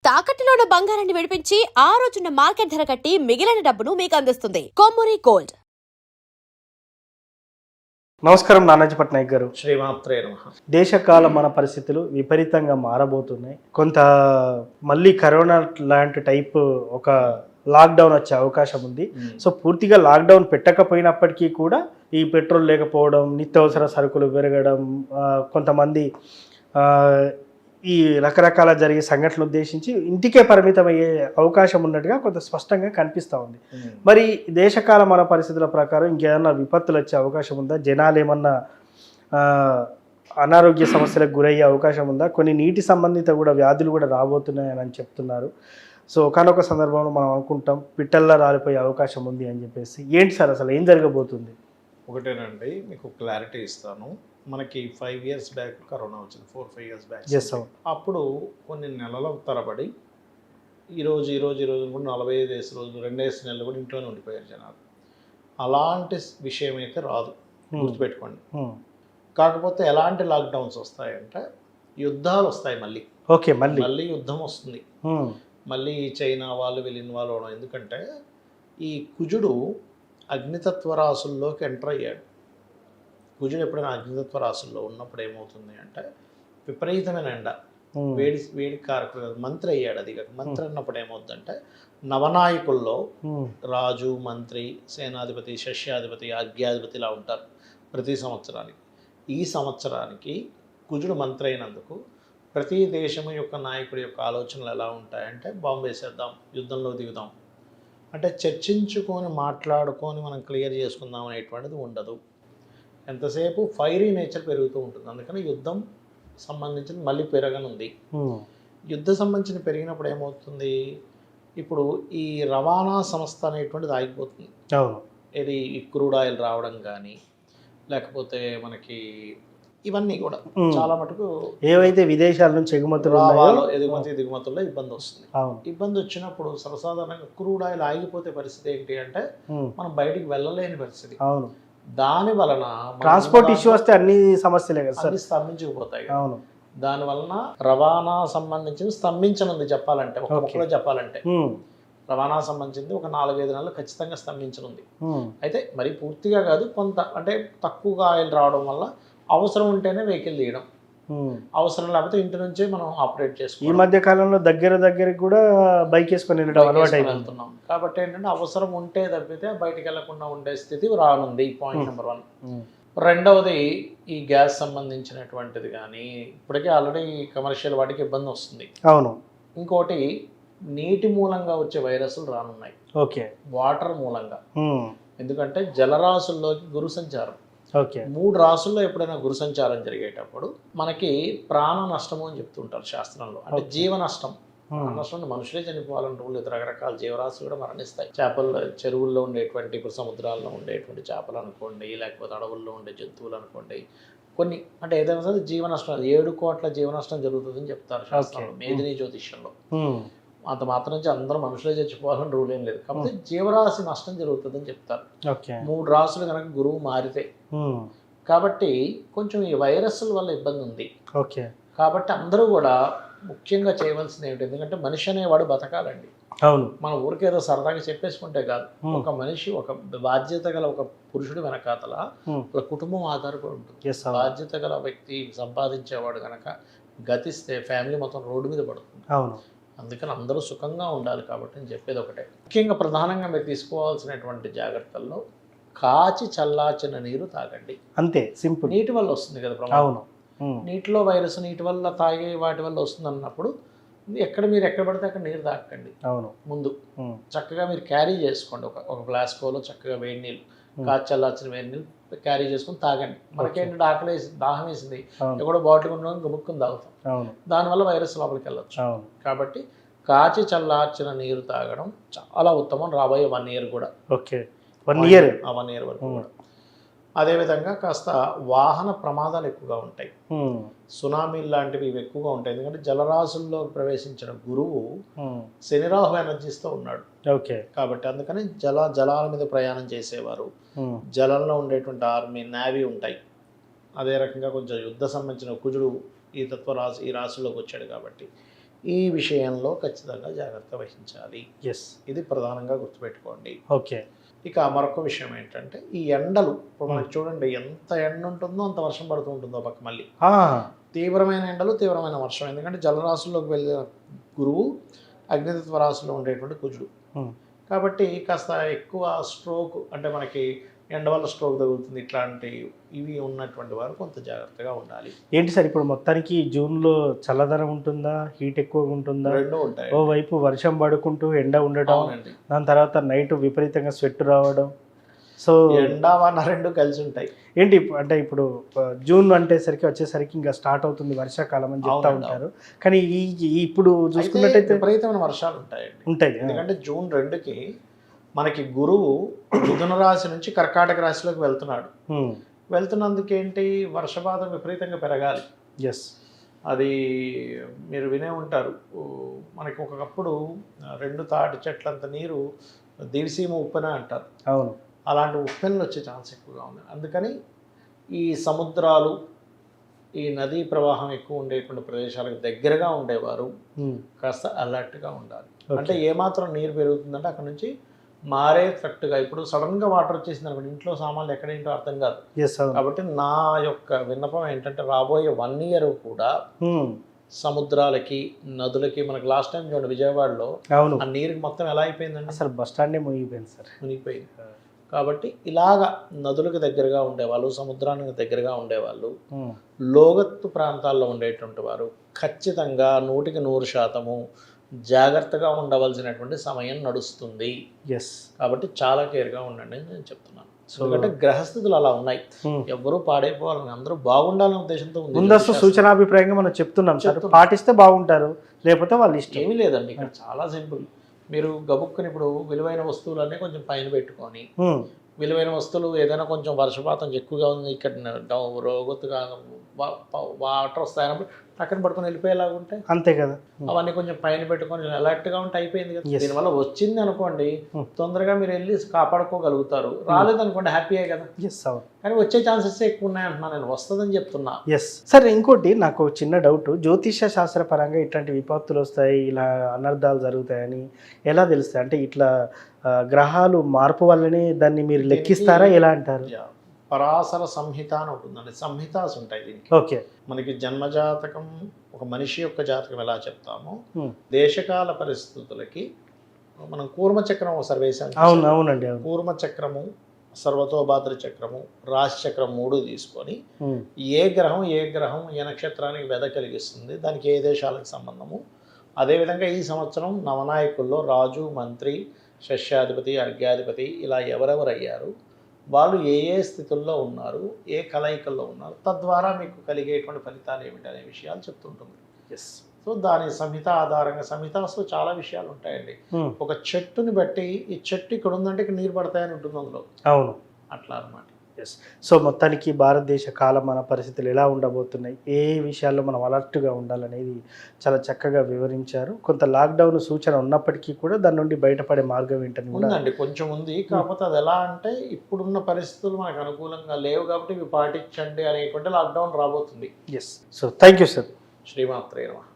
తాకట్టులో ఉన్న బంగారాన్ని విడిపించి ఆ రోజున్న మార్కెట్ ధర కట్టి మిగిలిన డబ్బును మీకు అందిస్తుంది కొమ్మూరి గోల్డ్. నమస్కారం నానాజీ పట్నాయక్ గారు. శ్రీమాత్రే నమః. దేశకాల మన పరిస్థితులు విపరీతంగా మారబోతున్నాయి. కొంత మళ్ళీ కరోనా లాంటి టైప్ ఒక లాక్డౌన్ వచ్చే అవకాశం ఉంది. సో పూర్తిగా లాక్డౌన్ పెట్టకపోయినప్పటికీ కూడా ఈ పెట్రోల్ లేకపోవడం, నిత్యావసర సరుకులు పెరగడం, కొంతమంది ఈ రకరకాల జరిగే సంఘటనలు ఉద్దేశించి ఇంటికే పరిమితం అయ్యే అవకాశం ఉన్నట్టుగా కొంత స్పష్టంగా కనిపిస్తూ ఉంది. మరి దేశకాల మన పరిస్థితుల ప్రకారం ఇంకేమన్నా విపత్తులు వచ్చే అవకాశం ఉందా? జనాలు ఏమన్నా అనారోగ్య సమస్యలకు గురయ్యే అవకాశం ఉందా? కొన్ని నీటి సంబంధిత కూడా వ్యాధులు కూడా రాబోతున్నాయని చెప్తున్నారు. సో ఒకనొక సందర్భంలో మనం అనుకుంటాం పిట్టల్లా రాలిపోయే అవకాశం ఉంది అని చెప్పేసి. ఏంటి సార్ అసలు ఏం జరగబోతుంది? ఒకటేనండి, మీకు క్లారిటీ ఇస్తాను. మనకి 5 years బ్యాక్ కరోనా వచ్చింది, 4-5 years బ్యాక్. అప్పుడు కొన్ని నెలల తరబడి ఈరోజు కూడా 45 రోజులు 2 నెలలు కూడా ఇంట్లోనే ఉండిపోయారు జనాలు. అలాంటి విషయం అయితే రాదు, గుర్తుపెట్టుకోండి. కాకపోతే ఎలాంటి లాక్డౌన్స్ వస్తాయంటే యుద్ధాలు వస్తాయి. మళ్ళీ యుద్ధం వస్తుంది. మళ్ళీ చైనా వాళ్ళు వీళ్ళు ఇన్వాల్వ్ అవడం. ఎందుకంటే ఈ కుజుడు అగ్నితత్వ రాసుల్లోకి ఎంటర్ అయ్యాడు. కుజుడు ఎప్పుడైనా అగ్నితత్వ రాసుల్లో ఉన్నప్పుడు ఏమవుతుంది అంటే విపరీతమైన ఎండ, వేడి కారకుడు మంత్రి అయ్యాడు. అది మంత్రి అన్నప్పుడు ఏమవుతుందంటే నవనాయకుల్లో రాజు, మంత్రి, సేనాధిపతి, శస్యాధిపతి, ఆజ్ఞాధిపతి ఇలా ఉంటారు ప్రతి సంవత్సరానికి. ఈ సంవత్సరానికి కుజుడు మంత్రి అయినందుకు ప్రతి దేశం యొక్క నాయకుడి యొక్క ఆలోచనలు ఎలా ఉంటాయంటే బాంబు వేసేద్దాం, యుద్ధంలో దిగుదాం, అంటే చర్చించుకొని మాట్లాడుకొని మనం క్లియర్ చేసుకుందాం అనేటువంటిది ఉండదు. ఎంతసేపు ఫైరీ నేచర్ పెరుగుతూ ఉంటుంది. అందుకని యుద్ధం సంబంధించిన మళ్ళీ పెరగనుంది. యుద్ధ సంబంధించిన పెరిగినప్పుడు ఏమవుతుంది, ఇప్పుడు ఈ రవాణా సంస్థ అనేటువంటిది ఆగిపోతుంది. ఇది క్రూడ్ ఆయిల్ రావడం కానీ, లేకపోతే మనకి ఇవన్నీ కూడా చాలా మటుకు ఏవైతే విదేశాల నుంచి ఎగుమతులు దిగుమతుల్లో ఇబ్బంది వస్తుంది. ఇబ్బంది వచ్చినప్పుడు సర్వసాధారణంగా క్రూడ్ ఆయిల్ ఆగిపోతే పరిస్థితి ఏంటి అంటే మనం బయటికి వెళ్ళలేని పరిస్థితి. దాని వలన ట్రాన్స్పోర్ట్ ఇష్యూ వస్తే అన్ని సమస్యలే కదా సార్, స్తంభించుకుపోతాయి. దాని వలన రవాణా సంబంధించిన స్తంభించనుంది. చెప్పాలంటే ఒక మొక్కలో చెప్పాలంటే రవాణా సంబంధించింది ఒక 4-5 నెలలు ఖచ్చితంగా స్తంభించనుంది. అయితే మరి పూర్తిగా కాదు, కొంత అంటే తక్కువగా ఆయిల్ రావడం వల్ల అవసరం ఉంటేనే వెహికల్ తీయడం, అవసరం లేకపోతే ఇంటి నుంచే మనం ఆపరేట్ చేసుకుంటాం. ఈ మధ్య కాలంలో దగ్గరికి కూడా బైక్ వేసుకొని వెళ్తున్నాం. కాబట్టి ఏంటంటే అవసరం ఉంటే తప్పితే బయటికి వెళ్లకుండా ఉండే స్థితి రానుంది. Point number 1. రెండవది ఈ గ్యాస్ సంబంధించినటువంటిది కానీ ఇప్పటికే ఆల్రెడీ కమర్షియల్ వాటికి ఇబ్బంది వస్తుంది. అవును. ఇంకోటి నీటి మూలంగా వచ్చే వైరస్లు రానున్నాయి. వాటర్ మూలంగా. ఎందుకంటే జలరాశుల్లోకి గురు సంచారం. 3 రాసుల్లో ఎప్పుడైనా గురు సంచారం జరిగేటప్పుడు మనకి ప్రాణ నష్టము అని చెప్తుంటారు శాస్త్రంలో. అంటే జీవ నష్టం. నష్టం మనుషులే చనిపోవాలని రూల్ లేదు, రకరకాల జీవరాశులు కూడా మరణిస్తాయి. చేపలు, చెరువుల్లో ఉండేటువంటి, ఇప్పుడు సముద్రాల్లో ఉండేటువంటి చేపలు అనుకోండి, లేకపోతే అడవుల్లో ఉండే జంతువులు అనుకోండి, కొన్ని అంటే ఏదైనా సరే జీవ నష్టం 7 కోట్ల జీవ నష్టం జరుగుతుందని చెప్తారు శాస్త్రంలో, మేదినీ జ్యోతిష్యంలో. అంత మాత్రం నుంచి అందరూ మనుషులే చచ్చిపోవాలని రూల్ ఏం లేదు. కాకపోతే జీవరాశి నష్టం జరుగుతుందని చెప్తారు. 3 రాసులు కనుక గురువు మారితే. కాబట్టి కొంచెం ఈ వైరస్ల వల్ల ఇబ్బంది ఉంది. కాబట్టి అందరూ కూడా ముఖ్యంగా చేయవలసింది ఏమిటి, ఎందుకంటే మనిషి అనేవాడు బతకాలండి. మన ఊరికేదో సరదాగా చెప్పేసుకుంటే కాదు. ఒక మనిషి, ఒక బాధ్యత గల ఒక పురుషుడు వెనకాతల ఒక కుటుంబం ఆధారపడి ఉంటుంది. బాధ్యత గల వ్యక్తి సంపాదించేవాడు కనుక గతిస్తే ఫ్యామిలీ మొత్తం రోడ్డు మీద పడుతుంది. అందుకని అందరూ సుఖంగా ఉండాలి. కాబట్టి నేను చెప్పేది ఒకటే, ముఖ్యంగా ప్రధానంగా మీరు తీసుకోవాల్సినటువంటి జాగ్రత్తల్లో కాచి చల్లార్చిన నీరు తాగండి. అంతే సింపుల్. నీటి వల్ల వస్తుంది కదా ప్రమాదం. నీటిలో వైరస్ నీటి వల్ల తాగే వాటి వల్ల వస్తుంది అన్నప్పుడు మీరు ఎక్కడ పడితే అక్కడ నీరు తాగండి. ముందు చక్కగా మీరు క్యారీ చేసుకోండి. ఒక ఫ్లాస్కోలో చక్కగా వేడి నీళ్ళు, కాచి చల్లార్చిన వేడి నీళ్ళు క్యారీ చేసుకుని తాగండి. మనకేంటంటే ఆకలి దాహం వేసింది, ఎక్కడో బాటిల్ ఉండడం గముక్కుని తాగుతాం. దానివల్ల వైరస్ లోపలికి వెళ్ళచ్చు. కాబట్టి కాచి చల్లార్చిన నీరు తాగడం చాలా ఉత్తమం. రాబోయే 1 year కూడా. 1 year వరకు కూడా. అదేవిధంగా కాస్త వాహన ప్రమాదాలు ఎక్కువగా ఉంటాయి. సునామీ లాంటివి ఇవి ఎక్కువగా ఉంటాయి. ఎందుకంటే జలరాశుల్లో ప్రవేశించిన గురువు శని రాహు ఎనర్జీస్తో ఉన్నాడు. కాబట్టి అందుకని జలాల మీద ప్రయాణం చేసేవారు, జలంలో ఉండేటువంటి ఆర్మీ, నేవీ ఉంటాయి. అదే రకంగా కొంచెం యుద్ధ సంబంధించిన కుజుడు ఈ రాశిలోకి వచ్చాడు కాబట్టి ఈ విషయంలో ఖచ్చితంగా జాగ్రత్త వహించాలి. ఎస్. ఇది ప్రధానంగా గుర్తుపెట్టుకోండి. ఓకే. ఇక మరొక విషయం ఏంటంటే ఈ ఎండలు, ఇప్పుడు మనకి చూడండి ఎంత ఎండ ఉంటుందో అంత వర్షం పడుతూ ఉంటుందో పక్క మళ్ళీ తీవ్రమైన ఎండలు, తీవ్రమైన వర్షం. ఎందుకంటే జలరాశుల్లోకి వెళ్ళిన గురువు అగ్నితత్వ రాశిలో ఉండేటువంటి కుజుడు. కాబట్టి కాస్త ఎక్కువ స్ట్రోక్, అంటే మనకి ఎండ వల్ల స్ట్రోక్ తగులుతుంది, ఇట్లాంటి ఇవి ఉన్నటువంటి వారు కొంత జాగ్రత్తగా ఉండాలి. ఏంటి సార్ ఇప్పుడు మొత్తానికి జూన్లో చల్లదనం ఉంటుందా, హీట్ ఎక్కువగా ఉంటుందా? రెండూ ఉంటాయి. ఓ వైపు వర్షం పడుకుంటూ ఎండ ఉండటం, అవునండి. దాని తర్వాత నైట్ విపరీతంగా స్వెట్ రావడం. సో ఎండ వాన రెండు కలిసి ఉంటాయి. ఏంటి అంటే ఇప్పుడు జూన్ వచ్చేసరికి ఇంకా స్టార్ట్ అవుతుంది వర్షాకాలం అని చెప్తా అవునండి, ఉంటారు. కానీ ఇప్పుడు చూసుకున్నట్టయితే విపరీతమైన వర్షాలు ఉంటాయండి. ఉంటాయి. ఎందుకంటే జూన్ 2కి మనకి గురువు మిథున రాశి నుంచి కర్కాటక రాశిలోకి వెళ్తున్నాడు. వెళ్తున్నందుకేంటి, వర్షపాతం విపరీతంగా పెరగాలి. ఎస్. అది మీరు వినే ఉంటారు, మనకి ఒకప్పుడు 2 తాటి చెట్లంత నీరు దివిసీమ ఉప్పెన అంటారు. అవును. అలాంటి ఉప్పెనలు వచ్చే ఛాన్స్ ఎక్కువగా ఉంది. అందుకని ఈ సముద్రాలు, ఈ నదీ ప్రవాహం ఎక్కువ ఉండేటువంటి ప్రదేశాలకు దగ్గరగా ఉండేవారు కాస్త అలర్ట్గా ఉండాలి. అంటే ఏమాత్రం నీరు పెరుగుతుందంటే అక్కడ నుంచి మారేటట్టుగా, ఇప్పుడు సడన్గా వాటర్ వచ్చేసింది అనుకోండి, ఇంట్లో సామాన్లు ఎక్కడేంటో అర్థం కాదు. కాబట్టి నా యొక్క విన్నపం ఏంటంటే రాబోయే 1 year కూడా సముద్రాలకి, నదులకి, మనకి లాస్ట్ టైం చూడండి విజయవాడలో ఆ నీరుకి మొత్తం ఎలా అయిపోయిందండి, అసలు బస్ స్టాండే మునిగిపోయింది సార్. మునిగిపోయింది. కాబట్టి ఇలాగా నదులకు దగ్గరగా ఉండేవాళ్ళు, సముద్రానికి దగ్గరగా ఉండేవాళ్ళు, లోగత్తు ప్రాంతాల్లో ఉండేటువంటి వారు ఖచ్చితంగా 100% జాగ్రత్తగా ఉండవలసినటువంటి సమయం నడుస్తుంది. ఎస్. కాబట్టి చాలా కేర్గా ఉండండి అని నేను చెప్తున్నాను. ఎందుకంటే గ్రహస్థితులు అలా ఉన్నాయి, ఎవరు పాడైపోవాలని, అందరూ బాగుండాలనే ఉద్దేశంతో ఉంది. ముందస్తు సూచనాభిప్రాయంగా మనం చెప్తున్నాం సార్, పాటిస్తే బాగుంటారు, లేకపోతే వాళ్ళు ఇష్టం. ఏమీ లేదండి, ఇక్కడ చాలా సింపుల్. మీరు గబుక్కుని ఇప్పుడు విలువైన వస్తువులన్నీ కొంచెం పైన పెట్టుకొని, విలువైన వస్తువులు ఏదైనా కొంచెం వర్షపాతం ఎక్కువగా ఉంది, ఇక్కడ రోగొత్తుగా వాటర్ వస్తాయన్నప్పుడు పక్కన పట్టుకొని వెళ్ళిపోయేలాగా ఉంటాయి. అంతే కదా. అవన్నీ కొంచెం పైన పెట్టుకొని అలర్ట్గా ఉంటే అయిపోయింది కదా. దీనివల్ల వచ్చింది అనుకోండి, తొందరగా మీరు వెళ్ళి కాపాడుకోగలుగుతారు. రాలేదనుకోండి, హ్యాపీయే కదా. కానీ వచ్చే ఛాన్సెస్ ఎక్కువ ఉన్నాయంటున్నా నేను, వస్తుందని చెప్తున్నా. Yes sir. ఇంకోటి నాకు చిన్న డౌట్, జ్యోతిష శాస్త్రపరంగా ఇట్లాంటి విపత్తులు వస్తాయి, ఇలా అనర్థాలు జరుగుతాయని ఎలా తెలుస్తాయి? అంటే ఇట్లా గ్రహాలు మార్పు వల్లనే దాన్ని మీరు లెక్కిస్తారా, ఎలా అంటారు? పరాశర సంహిత అని ఉంటుందండి, సంహితాస్ ఉంటాయి దీనికి. ఓకే. మనకి జన్మజాతకం, ఒక మనిషి యొక్క జాతకం ఎలా చెప్తామో, దేశకాల పరిస్థితులకి మనం కూర్మచక్రం ఒకసారి వేసాం. అవునండి. కూర్మచక్రము, సర్వతోభాద్ర చక్రము, రాశి చక్రం 3 తీసుకొని ఏ గ్రహం ఏ నక్షత్రానికి వెద కలిగిస్తుంది, దానికి ఏ దేశాలకు సంబంధము. అదేవిధంగా ఈ సంవత్సరం నవనాయకుల్లో రాజు, మంత్రి, షష్యాధిపతి, అర్ఘ్యాధిపతి ఇలా ఎవరెవరు అయ్యారు, వాళ్ళు ఏ స్థితుల్లో ఉన్నారు, ఏ కలయికల్లో ఉన్నారు, తద్వారా మీకు కలిగేటువంటి ఫలితాలు ఏమిటి అనే విషయాలు చెప్తుంటుంది. ఎస్. సో దాని సంహిత ఆధారంగా, సంహితాస్లో చాలా విషయాలు ఉంటాయండి. ఒక చెట్టుని బట్టి ఈ చెట్టు ఇక్కడ ఉందంటే ఇక్కడ నీరు పడతాయని ఉంటుంది అందులో. అవును. అట్లా అనమాట. ఎస్. సో మొత్తానికి భారతదేశ కాలమాన పరిస్థితులు ఎలా ఉండబోతున్నాయి, ఏ విషయాల్లో మనం అలర్ట్గా ఉండాలనేది చాలా చక్కగా వివరించారు. కొంత లాక్డౌన్ సూచన ఉన్నప్పటికీ కూడా దాని నుండి బయటపడే మార్గం ఏంటని ఉందండి, కొంచెం ఉంది. కాకపోతే అది ఎలా అంటే ఇప్పుడున్న పరిస్థితులు మనకు అనుకూలంగా లేవు కాబట్టి ఇవి పాటించండి అనేటువంటి లాక్డౌన్ రాబోతుంది. Yes. So thank you sir. శ్రీమాత్రే నమః.